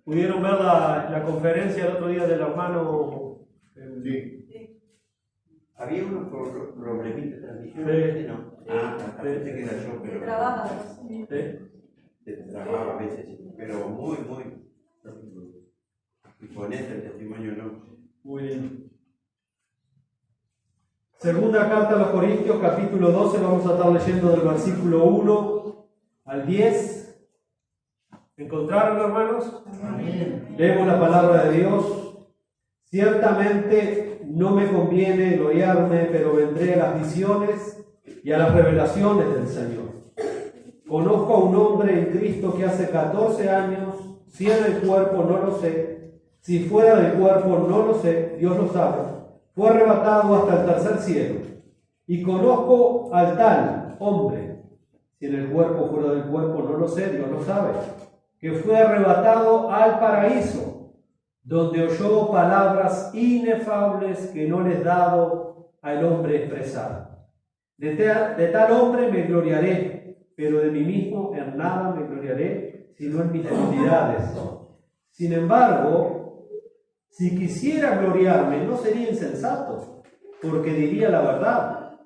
¿Pudieron ver la conferencia el otro día del hermano? Sí. Había unos problemitas de transmisión, Sí. ¿no? Pensé que era yo, pero... Trabaja. ¿Sí? Trabajaba a veces, pero muy imponente el testimonio, ¿no? Muy bien. Segunda carta a los Corintios, capítulo 12, vamos a estar leyendo del versículo 1 al 10. ¿Encontraron, hermanos? Amén. Leemos la palabra de Dios. Ciertamente no me conviene gloriarme, pero vendré a las visiones y a las revelaciones del Señor. Conozco a un hombre en Cristo que hace 14 años, si en el cuerpo no lo sé, si fuera del cuerpo no lo sé, Dios lo sabe, fue arrebatado hasta el tercer cielo. Y conozco al tal hombre, si en el cuerpo fuera del cuerpo no lo sé, Dios lo sabe, que fue arrebatado al paraíso, donde oyó palabras inefables que no les dado al hombre expresar. De tal hombre me gloriaré, pero de mí mismo en nada me gloriaré, sino en mis debilidades. Sin embargo, si quisiera gloriarme, no sería insensato, porque diría la verdad,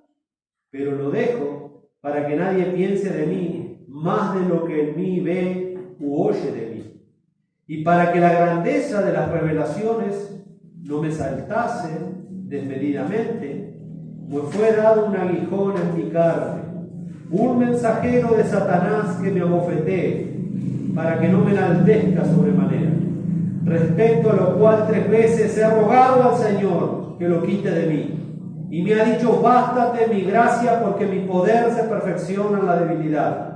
pero lo dejo para que nadie piense de mí más de lo que en mí ve u oye de mí, y para que la grandeza de las revelaciones no me exaltase desmedidamente, pues fue dado un aguijón en mi carne, un mensajero de Satanás que me abofetee, para que no me enaltezca sobremanera, respecto a lo cual 3 veces he rogado al Señor que lo quite de mí, y me ha dicho: bástate mi gracia, porque mi poder se perfecciona en la debilidad.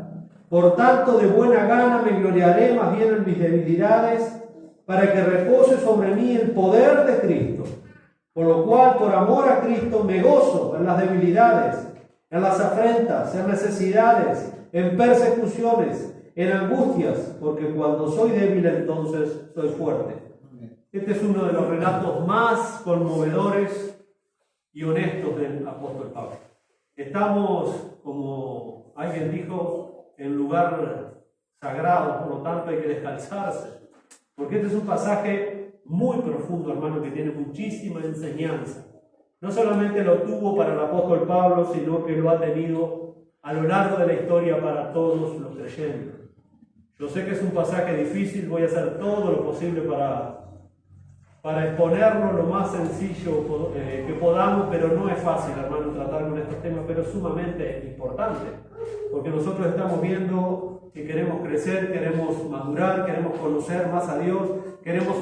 Por tanto, de buena gana me gloriaré más bien en mis debilidades, para que repose sobre mí el poder de Cristo. Por lo cual, por amor a Cristo, me gozo en las debilidades, en las afrentas, en necesidades, en persecuciones, en angustias, porque cuando soy débil, entonces soy fuerte. Este es uno de los relatos más conmovedores y honestos del apóstol Pablo. Estamos, como alguien dijo, en lugar sagrado, por lo tanto hay que descalzarse, porque este es un pasaje muy profundo, hermano, que tiene muchísima enseñanza. No solamente lo tuvo para el apóstol Pablo, sino que lo ha tenido a lo largo de la historia para todos los creyentes. Yo sé que es un pasaje difícil, voy a hacer todo lo posible para exponerlo lo más sencillo que podamos, pero no es fácil, hermano, tratar con estos temas, pero es sumamente importante, porque nosotros estamos viendo que queremos crecer, queremos madurar, queremos conocer más a Dios, queremos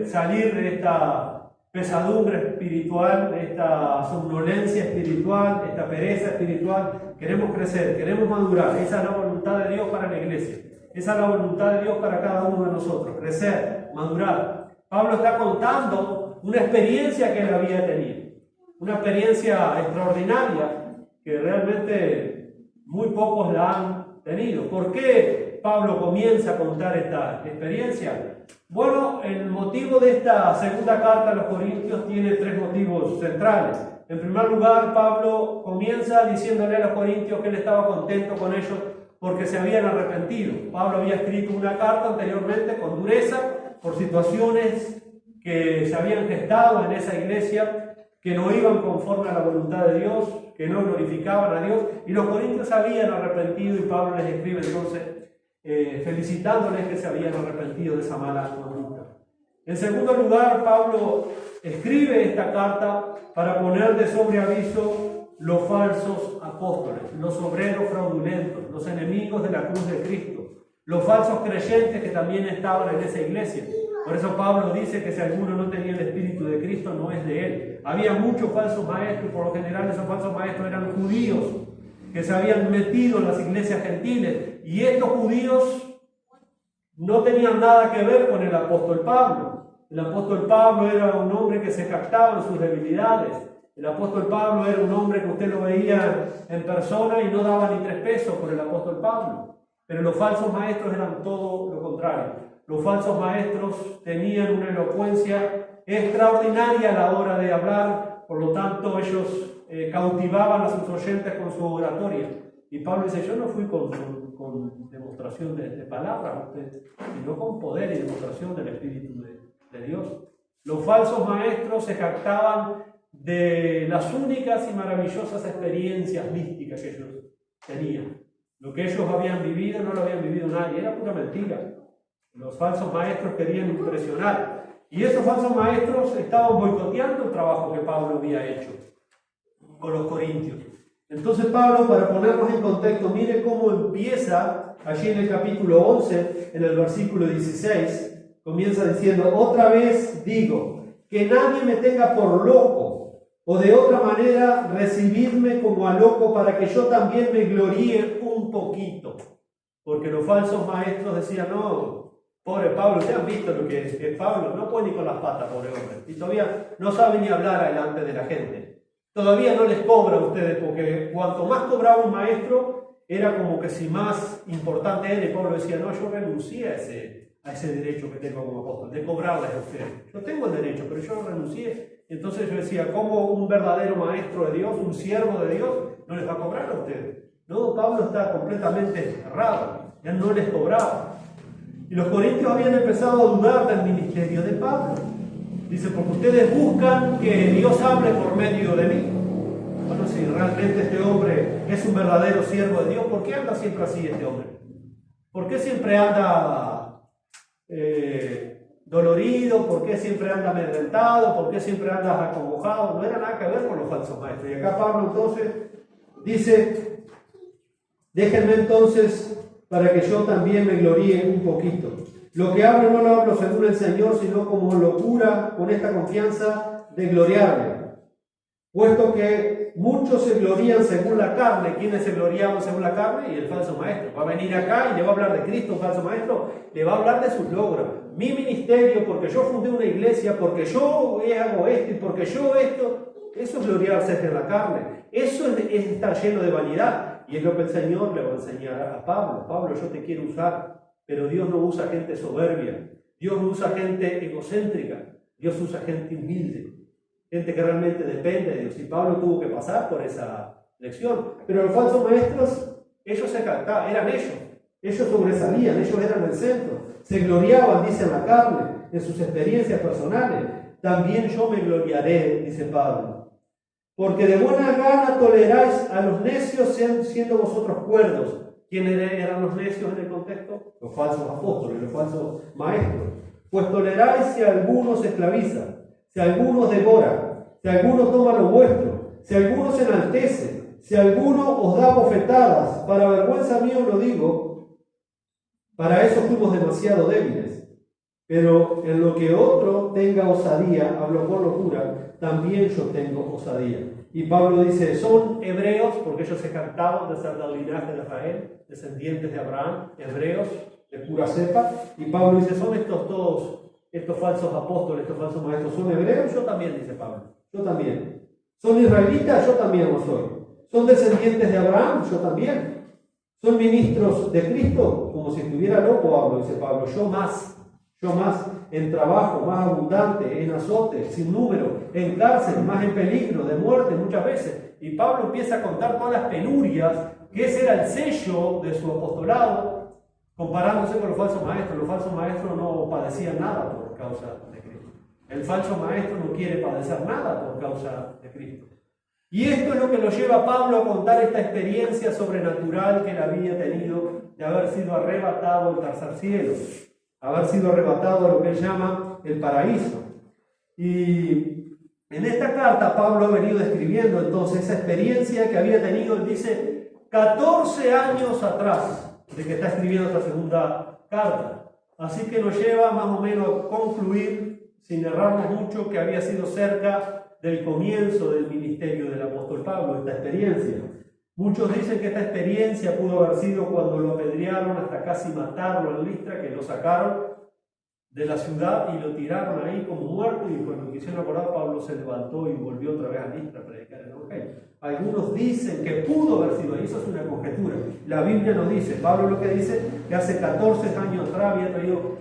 salir de esta pesadumbre espiritual, de esta somnolencia espiritual, esta pereza espiritual. Queremos crecer, queremos madurar. Esa es la voluntad de Dios para la iglesia, esa es la voluntad de Dios para cada uno de nosotros: crecer, madurar. Pablo está contando una experiencia que él había tenido, una experiencia extraordinaria que realmente muy pocos la han tenido. ¿Por qué Pablo comienza a contar esta experiencia? Bueno, el motivo de esta segunda carta a los Corintios tiene 3 motivos centrales. En primer lugar, Pablo comienza diciéndole a los Corintios que él estaba contento con ellos porque se habían arrepentido. Pablo había escrito una carta anteriormente con dureza por situaciones que se habían gestado en esa iglesia, que no iban conforme a la voluntad de Dios, que no glorificaban a Dios, y los corintios se habían arrepentido, y Pablo les escribe entonces felicitándoles que se habían arrepentido de esa mala conducta. En segundo lugar, Pablo escribe esta carta para poner de sobreaviso los falsos apóstoles, los obreros fraudulentos, los enemigos de la cruz de Cristo, los falsos creyentes que también estaban en esa iglesia. Por eso Pablo dice que si alguno no tenía el Espíritu de Cristo, no es de él. Había muchos falsos maestros, por lo general esos falsos maestros eran judíos que se habían metido en las iglesias gentiles, y estos judíos no tenían nada que ver con el apóstol Pablo. El apóstol Pablo era un hombre que se jactaba en sus debilidades. El apóstol Pablo era un hombre que usted lo veía en persona y no daba ni 3 pesos por el apóstol Pablo. Pero los falsos maestros eran todo lo contrario. Los falsos maestros tenían una elocuencia extraordinaria a la hora de hablar, por lo tanto ellos cautivaban a sus oyentes con su oratoria. Y Pablo dice, yo no fui con demostración de palabras, sino con poder y demostración del Espíritu de Dios. Los falsos maestros se jactaban de las únicas y maravillosas experiencias místicas que ellos tenían. Lo que ellos habían vivido no lo habían vivido nadie, era pura mentira. Los falsos maestros querían impresionar. Y esos falsos maestros estaban boicoteando el trabajo que Pablo había hecho con los corintios. Entonces Pablo, para ponernos en contexto, mire cómo empieza allí en el capítulo 11, en el versículo 16, comienza diciendo, otra vez digo, que nadie me tenga por loco, o de otra manera recibidme como a loco para que yo también me gloríe un poquito. Porque los falsos maestros decían, no, pobre Pablo, ustedes han visto lo que es Pablo, no puede ni con las patas, pobre hombre, y todavía no sabe ni hablar delante de la gente. Todavía no les cobra a ustedes, porque cuanto más cobraba un maestro, era como que si más importante era, y Pablo decía, no, yo renuncié a ese derecho que tengo como apóstol, de cobrarles a ustedes. Yo tengo el derecho, pero yo renuncié. Entonces yo decía, ¿cómo un verdadero maestro de Dios, un siervo de Dios, no les va a cobrar a ustedes? No, Pablo está completamente errado, él no les cobraba. Y los corintios habían empezado a dudar del ministerio de Pablo. Dice, porque ustedes buscan que Dios hable por medio de mí. Bueno, si realmente este hombre es un verdadero siervo de Dios, ¿por qué anda siempre así este hombre? ¿Por qué siempre anda dolorido? ¿Por qué siempre anda amedrentado? ¿Por qué siempre anda acongojado? No era nada que ver con los falsos maestros. Y acá Pablo entonces dice, déjenme entonces para que yo también me gloríe un poquito. Lo que hablo no lo hablo según el Señor, sino como locura, con esta confianza de gloriarme. Puesto que muchos se glorían según la carne. ¿Quiénes se gloriaban según la carne? Y el falso maestro. Va a venir acá y le va a hablar de Cristo, un falso maestro. Le va a hablar de sus logros. Mi ministerio, porque yo fundé una iglesia, porque yo hago esto y porque yo esto. Eso es gloriarse en la carne. Eso es estar lleno de vanidad. Y es lo que el Señor le va a enseñar a Pablo. Pablo, yo te quiero usar. Pero Dios no usa gente soberbia, Dios no usa gente egocéntrica, Dios usa gente humilde, gente que realmente depende de Dios. Y Pablo tuvo que pasar por esa lección. Pero los falsos maestros, ellos se cantaban, eran ellos sobresalían, ellos eran el centro, se gloriaban, dice, en la carne, en sus experiencias personales. También yo me gloriaré, dice Pablo, porque de buena gana toleráis a los necios siendo vosotros cuerdos. ¿Quiénes eran los necios en el contexto? Los falsos apóstoles, los falsos maestros. Pues toleráis si alguno se esclaviza, si alguno devora, si alguno toma lo vuestro, si alguno se enaltece, si alguno os da bofetadas. Para vergüenza mía os lo digo, para eso fuimos demasiado débiles. Pero en lo que otro tenga osadía, hablo por locura, también yo tengo osadía. Y Pablo dice, son hebreos, porque ellos se jactaban de ser del linaje de Israel, descendientes de Abraham, hebreos de pura cepa. Y Pablo dice, son estos falsos apóstoles, estos falsos maestros, ¿son hebreos? Yo también, dice Pablo, yo también. ¿Son israelitas? Yo también lo soy. ¿Son descendientes de Abraham? Yo también. ¿Son ministros de Cristo? Como si estuviera loco, Pablo, dice Pablo, yo más, en trabajo, más abundante, en azote, sin número, en cárcel, más en peligro, de muerte muchas veces. Y Pablo empieza a contar todas las penurias, que ese era el sello de su apostolado, comparándose con los falsos maestros. Los falsos maestros no padecían nada por causa de Cristo. El falso maestro no quiere padecer nada por causa de Cristo. Y esto es lo que lo lleva a Pablo a contar esta experiencia sobrenatural que él había tenido de haber sido arrebatado al tercer cielo, haber sido arrebatado a lo que él llama el paraíso. Y en esta carta Pablo ha venido describiendo entonces esa experiencia que había tenido, él dice, 14 años atrás de que está escribiendo esta segunda carta. Así que nos lleva más o menos a concluir, sin errarnos mucho, que había sido cerca del comienzo del ministerio del apóstol Pablo, esta experiencia. Muchos dicen que esta experiencia pudo haber sido cuando lo apedrearon hasta casi matarlo en Listra, que lo sacaron de la ciudad y lo tiraron ahí como muerto, y cuando quisieron acordar, Pablo se levantó y volvió otra vez a Listra a predicar el Evangelio. Algunos dicen que pudo haber sido ahí, eso es una conjetura. La Biblia nos dice, Pablo lo que dice, que hace 14 años atrás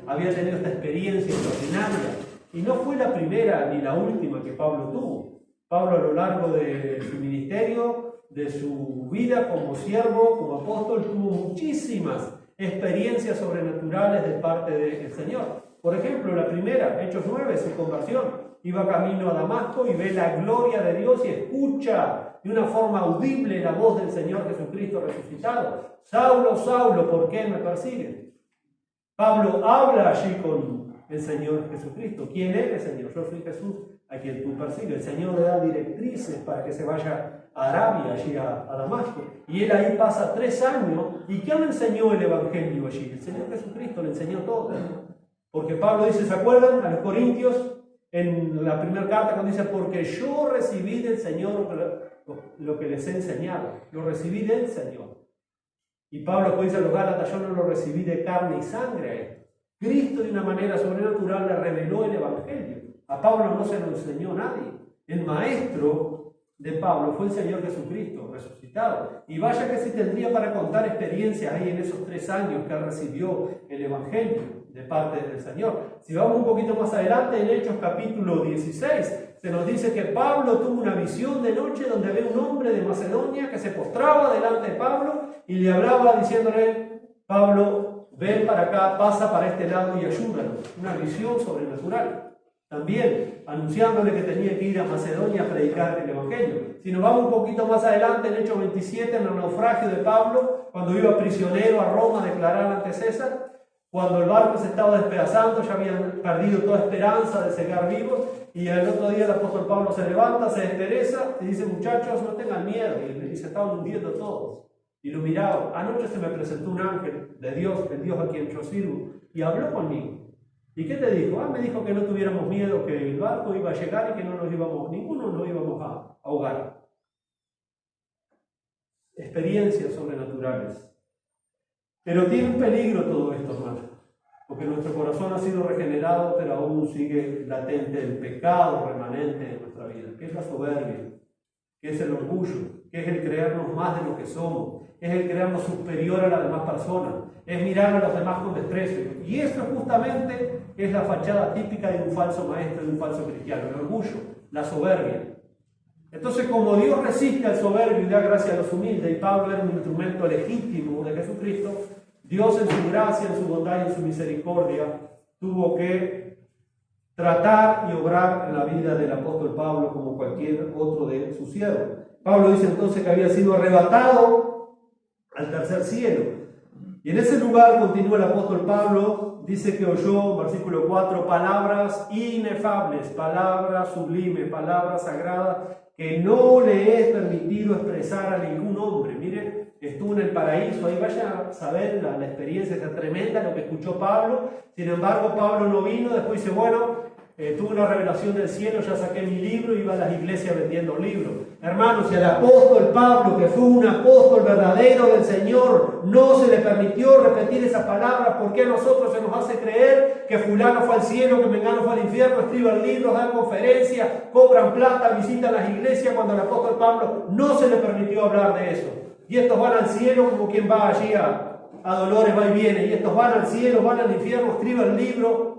había tenido esta experiencia extraordinaria, y no fue la primera ni la última que Pablo tuvo. Pablo a lo largo de su ministerio de su vida como siervo, como apóstol, tuvo muchísimas experiencias sobrenaturales de parte del Señor. Por ejemplo, la primera, Hechos 9, su conversión. Iba camino a Damasco y ve la gloria de Dios y escucha de una forma audible la voz del Señor Jesucristo resucitado. Saulo, Saulo, ¿por qué me persigues? Pablo habla allí con el Señor Jesucristo. ¿Quién eres, Señor? Yo soy Jesús, a quien tú persigues. El Señor le da directrices para que se vaya a Arabia, allí a Damasco. Y él ahí pasa 3 años. ¿Y quién le enseñó el Evangelio allí? El Señor Jesucristo le enseñó todo. Porque Pablo dice, ¿se acuerdan? A los Corintios, en la primera carta, cuando dice, porque yo recibí del Señor lo que les he enseñado. Lo recibí del Señor. Y Pablo después dice a los Gálatas, yo no lo recibí de carne y sangre. Cristo de una manera sobrenatural le reveló el Evangelio. A Pablo no se lo enseñó nadie. El maestro de Pablo fue el Señor Jesucristo resucitado. Y vaya que si tendría para contar experiencias ahí en esos 3 años que recibió el Evangelio de parte del Señor. Si vamos un poquito más adelante, en Hechos capítulo 16, se nos dice que Pablo tuvo una visión de noche donde ve un hombre de Macedonia que se postraba delante de Pablo y le hablaba diciéndole, Pablo, ven para acá, pasa para este lado y ayúdanos. Una visión sobrenatural. También anunciándole que tenía que ir a Macedonia a predicar el Evangelio. Si nos vamos un poquito más adelante, en Hechos 27, en el naufragio de Pablo, cuando iba prisionero a Roma a declarar ante César, cuando el barco se estaba despedazando, ya habían perdido toda esperanza de llegar vivos, y el otro día el apóstol Pablo se levanta, se despereza y dice, muchachos, no tengan miedo, y se estaban hundiendo todos. Y lo miraban. Anoche se me presentó un ángel de Dios, el Dios a quien yo sirvo, y habló conmigo. ¿Y qué te dijo? Me dijo que no tuviéramos miedo, que el barco iba a llegar y que ninguno nos íbamos a ahogar. Experiencias sobrenaturales. Pero tiene un peligro todo esto, hermano, porque nuestro corazón ha sido regenerado, pero aún sigue latente el pecado remanente en nuestra vida, que es la soberbia, que es el orgullo, que es el creernos más de lo que somos, es el creernos superior a las demás personas, es mirar a los demás con desprecio. Y eso justamente es la fachada típica de un falso maestro, de un falso cristiano, el orgullo, la soberbia. Entonces, como Dios resiste al soberbio y da gracia a los humildes, y Pablo era un instrumento legítimo de Jesucristo, Dios en su gracia, en su bondad y en su misericordia tuvo que tratar y obrar en la vida del apóstol Pablo como cualquier otro de sus siervos. Pablo dice entonces que había sido arrebatado al tercer cielo. Y en ese lugar, continúa el apóstol Pablo, dice que oyó, versículo 4, palabras inefables, palabras sublimes, palabras sagradas, que no le es permitido expresar a ningún hombre. Miren, estuvo en el paraíso, ahí vaya a saber la experiencia esa tremenda, lo que escuchó Pablo. Sin embargo, Pablo no vino, después dice, bueno, tuve una revelación del cielo, ya saqué mi libro y iba a las iglesias vendiendo libros. Hermanos, si al apóstol Pablo, que fue un apóstol verdadero del Señor, no se le permitió repetir esas palabras, ¿por qué a nosotros se nos hace creer que fulano fue al cielo, que mengano fue al infierno, escriban libros, dan conferencias, cobran plata, visitan las iglesias, cuando al apóstol Pablo no se le permitió hablar de eso? Y estos van al cielo como quien va allí a Dolores, va y viene, y estos van al cielo, van al infierno, escriban libros.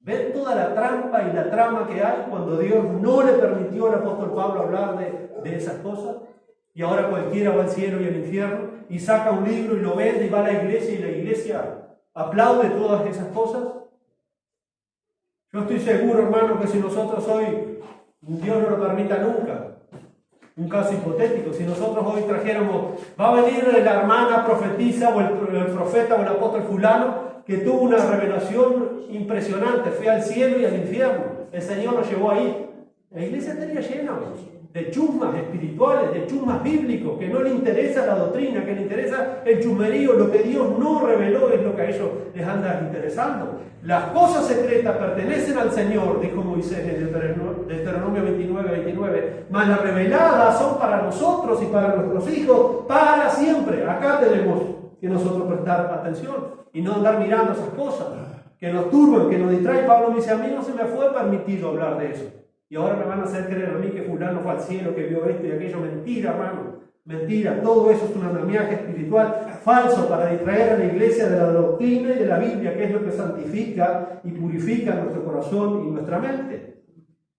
¿Ven toda la trampa y la trama que hay cuando Dios no le permitió al apóstol Pablo hablar de esas cosas? Y ahora cualquiera va al cielo y al infierno y saca un libro y lo vende y va a la iglesia y la iglesia aplaude todas esas cosas. Yo estoy seguro, hermano, que si nosotros hoy, Dios no lo permita nunca, un caso hipotético, si nosotros hoy trajéramos, va a venir la hermana profetisa o el profeta o el apóstol fulano, que tuvo una revelación impresionante, fue al cielo y al infierno, el Señor lo llevó ahí. La iglesia estaría llena de chusmas espirituales, de chusmas bíblicos, que no le interesa la doctrina, que le interesa el chusmerío, lo que Dios no reveló es lo que a ellos les anda interesando. Las cosas secretas pertenecen al Señor, dijo Moisés en Deuteronomio 29, mas las reveladas son para nosotros y para nuestros hijos para siempre. Acá tenemos que nosotros prestar atención y no andar mirando esas cosas que nos turban, que nos distraen. Pablo dice, a mí no se me fue permitido hablar de eso. Y ahora me van a hacer creer a mí que fulano fue al cielo, que vio esto y aquello. Mentira, hermano. Mentira. Todo eso es un andamiaje espiritual falso para distraer a la iglesia de la doctrina y de la Biblia, que es lo que santifica y purifica nuestro corazón y nuestra mente.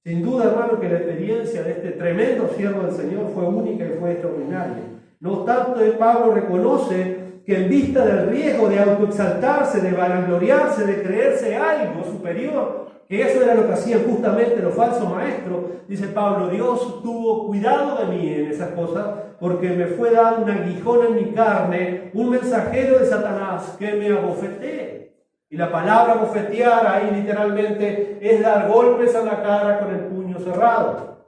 Sin duda, hermano, que la experiencia de este tremendo siervo del Señor fue única y fue extraordinaria. No obstante, Pablo reconoce que en vista del riesgo de autoexaltarse, de vanagloriarse, de creerse algo superior, que eso era lo que hacían justamente los falsos maestros, dice Pablo, Dios tuvo cuidado de mí en esas cosas, porque me fue dado un aguijón en mi carne, un mensajero de Satanás que me abofetee. Y la palabra bofetear ahí literalmente es dar golpes a la cara con el puño cerrado.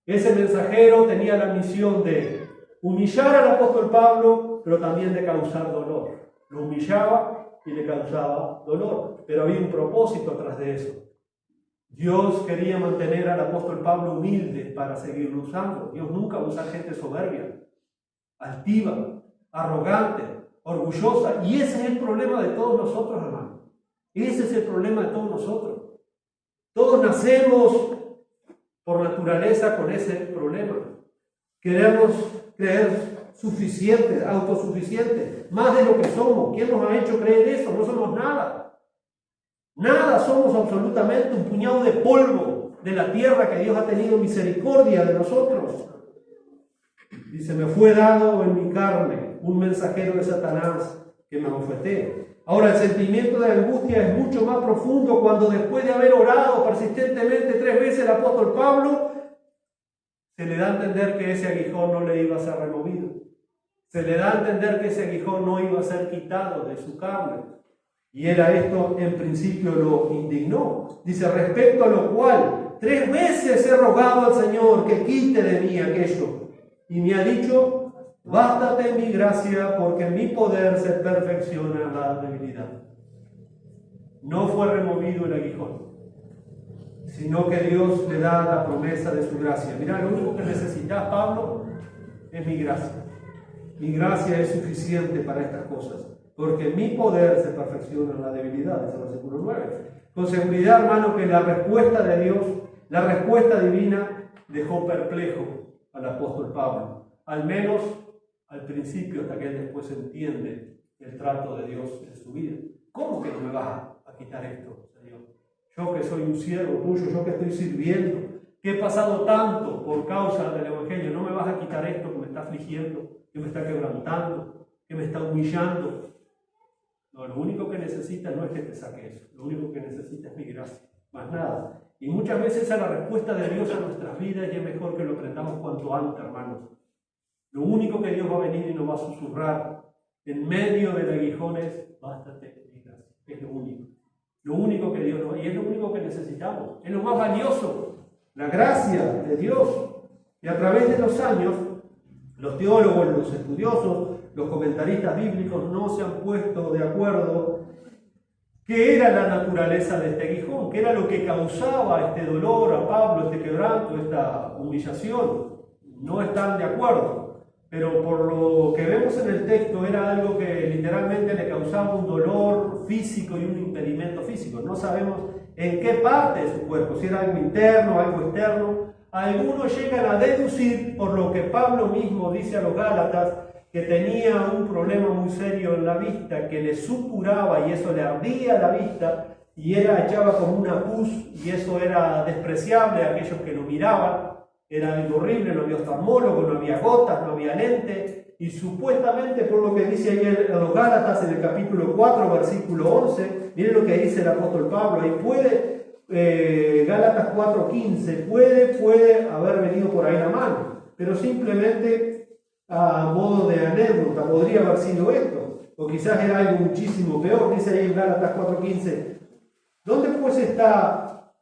Ese mensajero tenía la misión de humillar al apóstol Pablo, pero también de causar dolor. Lo humillaba y le causaba dolor, pero había un propósito atrás de eso. Dios quería mantener al apóstol Pablo humilde para seguirlo usando. Dios nunca usa gente soberbia, altiva, arrogante, orgullosa, y ese es el problema de todos nosotros, hermano. Ese es el problema de todos nosotros. Todos nacemos por naturaleza con ese problema. Queremos creer suficientes, autosuficientes, más de lo que somos. ¿Quién nos ha hecho creer eso? No somos nada. Nada somos absolutamente, un puñado de polvo de la tierra que Dios ha tenido misericordia de nosotros. Dice, me fue dado en mi carne un mensajero de Satanás que me abofetee. Ahora, el sentimiento de angustia es mucho más profundo cuando después de haber orado persistentemente 3 veces el apóstol Pablo, se le da a entender que ese aguijón no le iba a ser removido. Se le da a entender que ese aguijón no iba a ser quitado de su carne. Y era esto, en principio, lo indignó. Dice, respecto a lo cual, 3 veces he rogado al Señor que quite de mí aquello. Y me ha dicho, bástate mi gracia, porque mi poder se perfecciona en la debilidad. No fue removido el aguijón, sino que Dios le da la promesa de su gracia. Mira, lo único que necesitas, Pablo, es mi gracia. Mi gracia es suficiente para estas cosas, porque mi poder se perfecciona en la debilidad, es el versículo 9. Con seguridad, hermano, que la respuesta de Dios, la respuesta divina, dejó perplejo al apóstol Pablo, al menos al principio, hasta que él después entiende el trato de Dios en su vida. ¿Cómo que no me vas a quitar esto, Señor? Yo que soy un siervo tuyo, yo que estoy sirviendo, que he pasado tanto por causa del Evangelio, ¿no me vas a quitar esto que me está afligiendo, que me está quebrantando, que me está humillando? No, lo único que necesitas no es que te saque eso, lo único que necesitas es mi gracia, más nada. Y muchas veces esa es la respuesta de Dios a nuestras vidas y es mejor que lo aprendamos cuanto antes, hermanos. Lo único que Dios va a venir y nos va a susurrar en medio del aguijón es, bástate mi gracia. Es lo único. Lo único que Dios nos va, y es lo único que necesitamos. Es lo más valioso, la gracia de Dios. Y a través de los años, los teólogos, los estudiosos, los comentaristas bíblicos no se han puesto de acuerdo qué era la naturaleza de este aguijón, qué era lo que causaba este dolor a Pablo, este quebranto, esta humillación. No están de acuerdo, pero por lo que vemos en el texto era algo que literalmente le causaba un dolor físico y un impedimento físico. No sabemos en qué parte de su cuerpo, si era algo interno, algo externo. Algunos llegan a deducir, por lo que Pablo mismo dice a los Gálatas, que tenía un problema muy serio en la vista, que le supuraba y eso le ardía la vista, y echaba como una pus, y eso era despreciable a aquellos que lo miraban. Era algo horrible, no había oftalmólogo, no había gotas, no había lente, y supuestamente, por lo que dice ahí a los Gálatas en el capítulo 4, versículo 11, miren lo que dice el apóstol Pablo, ahí Gálatas 4:15, puede haber venido por ahí la mano, pero simplemente a modo de anécdota podría haber sido esto, o quizás era algo muchísimo peor. Dice ahí en Gálatas 4:15, ¿dónde pues está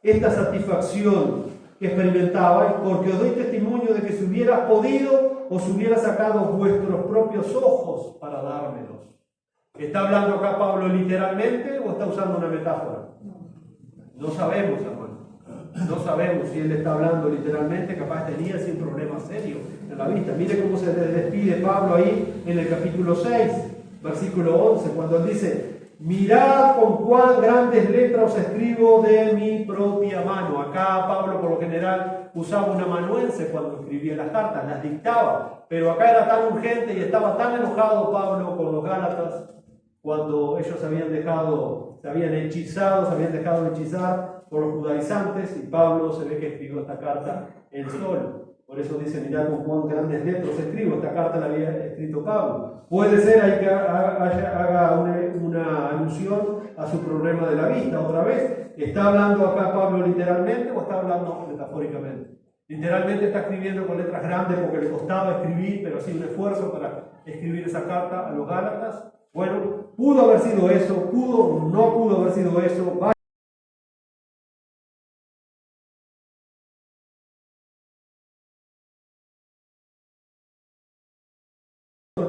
esta satisfacción que experimentabais? Porque os doy testimonio de que si hubieras podido, os hubiera sacado vuestros propios ojos para dármelos. ¿Está hablando acá Pablo literalmente o está usando una metáfora? No sabemos, hermano. No sabemos si él está hablando literalmente, capaz tenía sin problema serio en la vista. Mire cómo se despide Pablo ahí en el capítulo 6, versículo 11, cuando él dice, mirad con cuán grandes letras os escribo de mi propia mano. Acá Pablo por lo general usaba un amanuense cuando escribía las cartas, las dictaba, pero acá era tan urgente y estaba tan enojado Pablo con los Gálatas cuando ellos se habían dejado hechizar por por los judaizantes, y Pablo se ve que escribió esta carta él solo. Por eso dice, mirá con cuán grandes letras escribo, esta carta la había escrito Pablo. Puede ser ahí que haga una alusión a su problema de la vista otra vez. ¿Está hablando acá Pablo literalmente o está hablando metafóricamente? Literalmente está escribiendo con letras grandes porque le costaba escribir, pero hacía un esfuerzo para escribir esa carta a los Gálatas. Bueno, pudo haber sido eso, no pudo haber sido eso.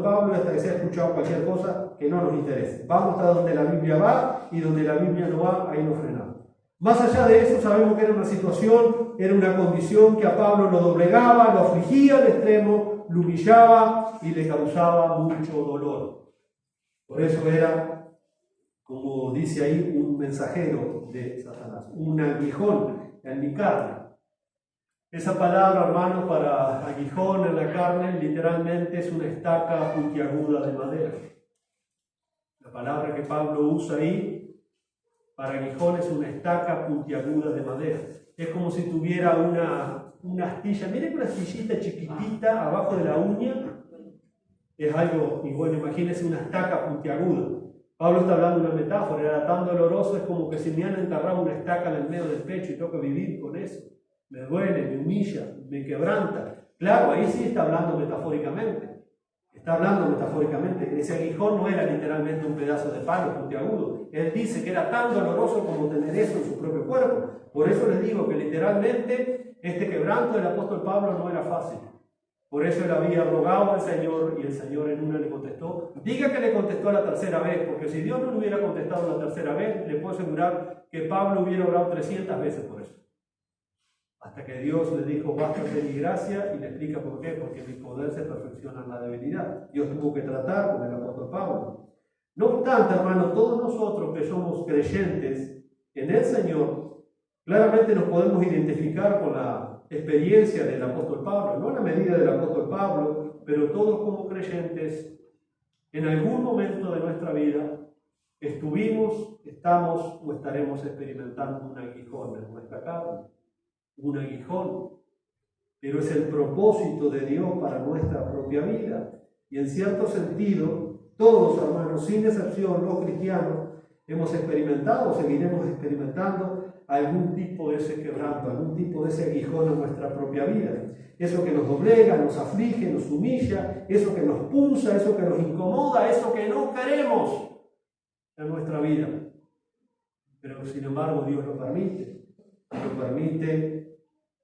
Pablo hasta que se ha escuchado cualquier cosa que no nos interese. Vamos hasta donde la Biblia va, y donde la Biblia no va, ahí nos frenamos. Más allá de eso, sabemos que era una situación, era una condición que a Pablo lo doblegaba, lo afligía al extremo, lo humillaba y le causaba mucho dolor. Por eso era, como dice ahí, un mensajero de Satanás, un aguijón en mi carne. Esa palabra, hermanos, para aguijón en la carne, literalmente es una estaca puntiaguda de madera. La palabra que Pablo usa ahí para aguijón es una estaca puntiaguda de madera. Es como si tuviera una astilla. Miren una astillita chiquitita abajo de la uña. Es algo, y bueno, imagínense una estaca puntiaguda. Pablo está hablando de una metáfora. Era tan doloroso, es como que si me han enterrado una estaca en el medio del pecho y tengo que vivir con eso. Me duele, me humilla, me quebranta. Claro, ahí sí está hablando metafóricamente. Está hablando metafóricamente. Ese aguijón no era literalmente un pedazo de palo puntiagudo. Él dice que era tan doloroso como tener eso en su propio cuerpo. Por eso les digo que literalmente este quebranto del apóstol Pablo no era fácil. Por eso él había rogado al Señor, y el Señor en una le contestó. Diga que le contestó a la tercera vez, porque si Dios no le hubiera contestado la tercera vez, le puedo asegurar que Pablo hubiera orado 300 veces por eso. Hasta que Dios le dijo, bástate mi gracia, y le explica por qué, porque mi poder se perfecciona en la debilidad. Dios tuvo que tratar con el apóstol Pablo. No obstante, hermanos, todos nosotros que somos creyentes en el Señor, claramente nos podemos identificar con la experiencia del apóstol Pablo, no en la medida del apóstol Pablo, pero todos como creyentes, en algún momento de nuestra vida, estuvimos, estamos o estaremos experimentando un aguijón en nuestra carne. Un aguijón, pero es el propósito de Dios para nuestra propia vida. Y en cierto sentido, todos, hermanos, sin excepción, los cristianos, hemos experimentado, seguiremos experimentando algún tipo de ese quebranto, algún tipo de ese aguijón en nuestra propia vida. Eso que nos doblega, nos aflige, nos humilla, eso que nos punza, eso que nos incomoda, eso que no queremos en nuestra vida. Pero sin embargo Dios lo permite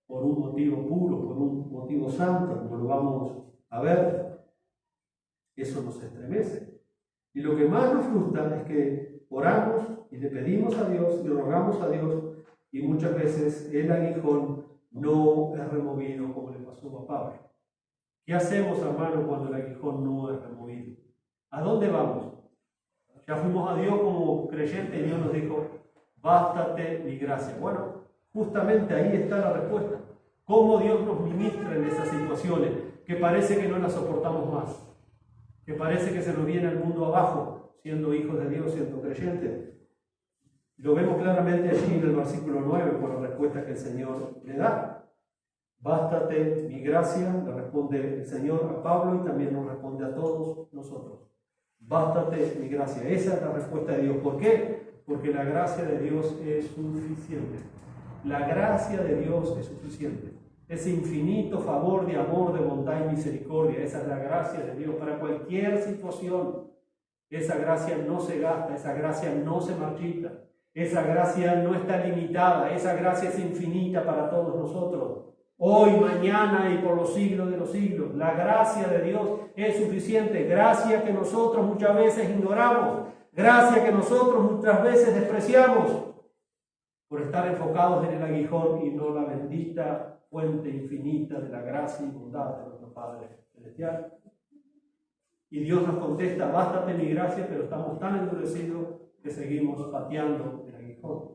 por un motivo puro, por un motivo santo, como lo vamos a ver. Eso nos estremece. Y lo que más nos frustra es que oramos y le pedimos a Dios y rogamos a Dios, y muchas veces el aguijón no es removido, como le pasó a Pablo. ¿Qué hacemos, hermano, cuando el aguijón no es removido? ¿A dónde vamos? Ya fuimos a Dios como creyentes y Dios nos dijo, bástate mi gracia. Bueno, justamente ahí está la respuesta. Cómo Dios nos ministra en esas situaciones que parece que no las soportamos más, que parece que se nos viene el mundo abajo, siendo hijos de Dios, siendo creyentes. Lo vemos claramente allí en el versículo 9 por la respuesta que el Señor le da. Bástate mi gracia, le responde el Señor a Pablo y también nos responde a todos nosotros. Bástate mi gracia. Esa es la respuesta de Dios. ¿Por qué? Porque la gracia de Dios es suficiente. La gracia de Dios es suficiente. Ese infinito favor de amor, de bondad y misericordia, esa es la gracia de Dios para cualquier situación. Esa gracia no se gasta, esa gracia no se marchita, esa gracia no está limitada, esa gracia es infinita para todos nosotros. Hoy, mañana y por los siglos de los siglos. La gracia de Dios es suficiente. Gracia que nosotros muchas veces ignoramos. Gracia que nosotros muchas veces despreciamos por estar enfocados en el aguijón y no la bendita fuente infinita de la gracia y bondad de nuestro Padre Celestial. Y Dios nos contesta, bástate mi gracia, pero estamos tan endurecidos que seguimos pateando el aguijón.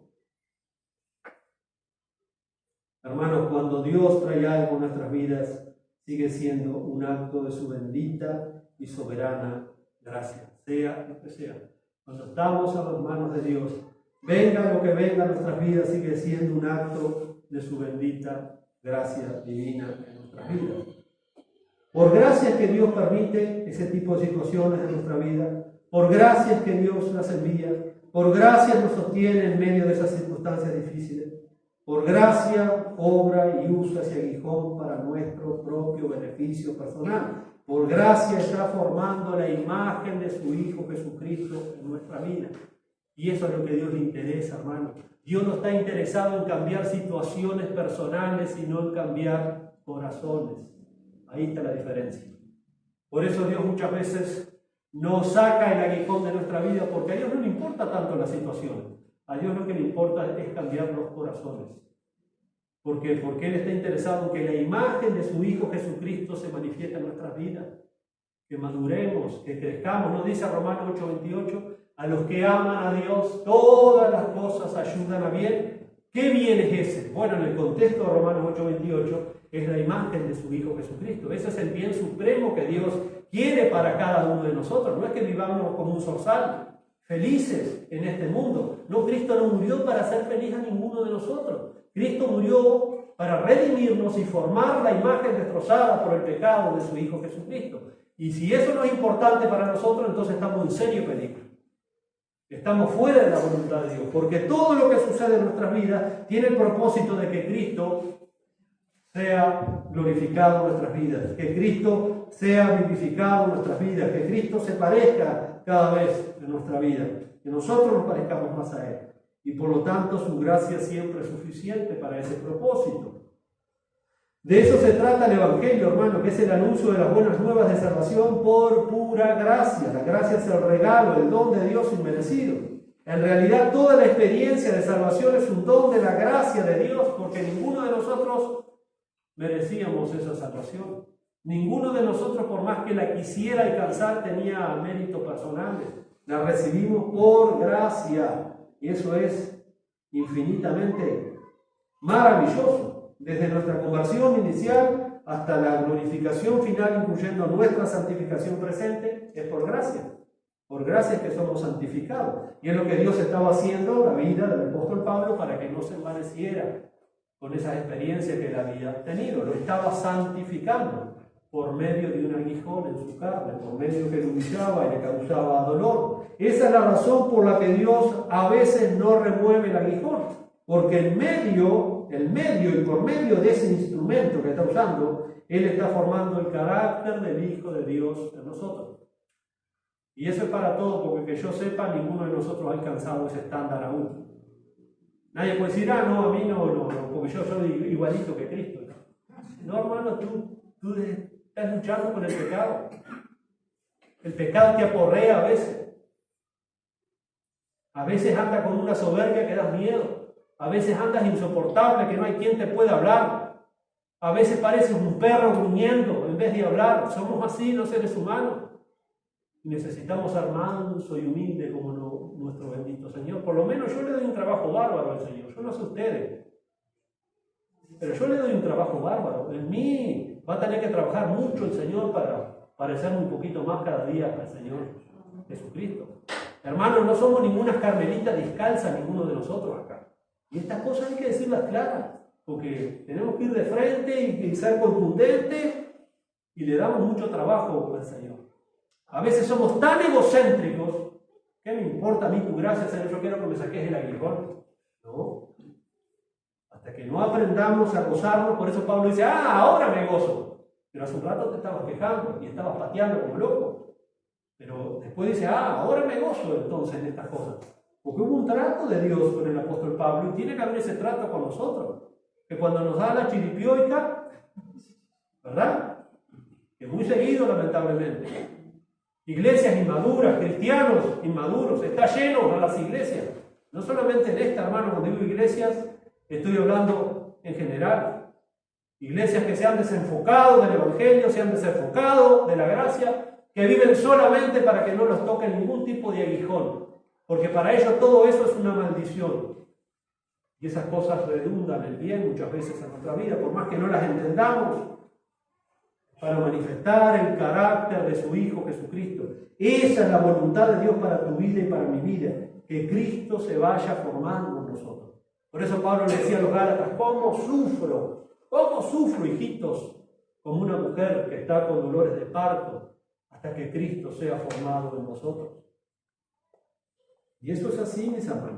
Hermanos, cuando Dios trae algo en nuestras vidas, sigue siendo un acto de su bendita y soberana gracia, sea lo que sea. Cuando estamos a las manos de Dios Venga lo que venga, nuestras vidas sigue siendo un acto de su bendita gracia divina en nuestras vidas. Por gracias que Dios permite ese tipo de situaciones en nuestra vida, por gracias que Dios las envía, por gracias nos sostiene en medio de esas circunstancias difíciles, por gracia obra y usa ese aguijón para nuestro propio beneficio personal. Por gracia está formando la imagen de su Hijo Jesucristo en nuestra vida. Y eso es lo que a Dios le interesa, hermano. Dios no está interesado en cambiar situaciones personales, sino en cambiar corazones. Ahí está la diferencia. Por eso Dios muchas veces nos saca el aguijón de nuestra vida, porque a Dios no le importa tanto la situación. A Dios lo que le importa es cambiar los corazones. ¿Por qué? Porque Él está interesado en que la imagen de su Hijo Jesucristo se manifieste en nuestras vidas. Que maduremos, que crezcamos. ¿No dice Romanos 8:28? A los que aman a Dios, todas las cosas ayudan a bien. ¿Qué bien es ese? Bueno, en el contexto de Romanos 8:28 es la imagen de su Hijo Jesucristo. Ese es el bien supremo que Dios quiere para cada uno de nosotros. No es que vivamos como un zorzal, felices en este mundo. No, Cristo no murió para hacer feliz a ninguno de nosotros. Cristo murió para redimirnos y formar la imagen destrozada por el pecado de su Hijo Jesucristo. Y si eso no es importante para nosotros, entonces estamos en serio peligro. Estamos fuera de la voluntad de Dios, porque todo lo que sucede en nuestras vidas tiene el propósito de que Cristo sea glorificado en nuestras vidas, que Cristo sea vivificado en nuestras vidas, que Cristo se parezca cada vez en nuestra vida, que nosotros nos parezcamos más a Él. Y por lo tanto su gracia siempre es suficiente para ese propósito. De eso se trata el Evangelio, hermano, que es el anuncio de las buenas nuevas de salvación por pura gracia. La gracia es el regalo, el don de Dios inmerecido. En realidad toda la experiencia de salvación es un don de la gracia de Dios, porque ninguno de nosotros merecíamos esa salvación. Ninguno de nosotros, por más que la quisiera alcanzar, tenía méritos personales. La recibimos por gracia. Y eso es infinitamente maravilloso. Desde nuestra conversión inicial hasta la glorificación final, incluyendo nuestra santificación presente, es por gracia. Por gracia es que somos santificados. Y es lo que Dios estaba haciendo en la vida del apóstol Pablo para que no se envaneciera con esas experiencias que él había tenido. Lo estaba santificando por medio de un aguijón en su carne, por medio que lo humillaba y le causaba dolor. Esa es la razón por la que Dios a veces no remueve el aguijón, porque el medio y por medio de ese instrumento que está usando, Él está formando el carácter del Hijo de Dios en nosotros. Y eso es para todo, porque que yo sepa, ninguno de nosotros ha alcanzado ese estándar aún. Nadie puede decir, no, a mí no, porque yo soy igualito que Cristo. No, hermano, tú estás luchando con el pecado. El pecado te aporrea a veces. A veces anda con una soberbia que da miedo. A veces andas insoportable, que no hay quien te pueda hablar. A veces pareces un perro gruñendo en vez de hablar. Somos así los seres humanos. Y necesitamos ser manso y humilde como nuestro bendito Señor. Por lo menos yo le doy un trabajo bárbaro al Señor. Yo no sé ustedes. Pero yo le doy un trabajo bárbaro. En mí va a tener que trabajar mucho el Señor para parecerme un poquito más cada día al Señor Jesucristo. Hermanos, no somos ninguna carmelita descalza, ninguno de nosotros acá. Y estas cosas hay que decirlas claras, porque tenemos que ir de frente y ser contundentes y le damos mucho trabajo al Señor. A veces somos tan egocéntricos, ¿qué me importa a mí tu gracia, Señor? Yo quiero que me saques el aguijón. No. Hasta que no aprendamos a gozarnos, por eso Pablo dice, ahora me gozo. Pero hace un rato te estabas quejando y estabas pateando como loco. Pero después dice, ahora me gozo entonces en estas cosas. Porque hubo un trato de Dios con el apóstol Pablo y tiene que haber ese trato con nosotros. Que cuando nos da la chiripioica, ¿verdad? Que muy seguido, lamentablemente. Iglesias inmaduras, cristianos inmaduros, está lleno a las iglesias. No solamente en esta, hermano, cuando digo iglesias, estoy hablando en general. Iglesias que se han desenfocado del Evangelio, se han desenfocado de la gracia, que viven solamente para que no los toque ningún tipo de aguijón. Porque para ellos todo eso es una maldición. Y esas cosas redundan en bien muchas veces en nuestra vida, por más que no las entendamos. para manifestar el carácter de su Hijo Jesucristo. Esa es la voluntad de Dios para tu vida y para mi vida, que Cristo se vaya formando en nosotros. Por eso Pablo le decía a los Gálatas, ¿cómo sufro, hijitos, como una mujer que está con dolores de parto, hasta que Cristo sea formado en nosotros? Y esto es así, mis hermanos.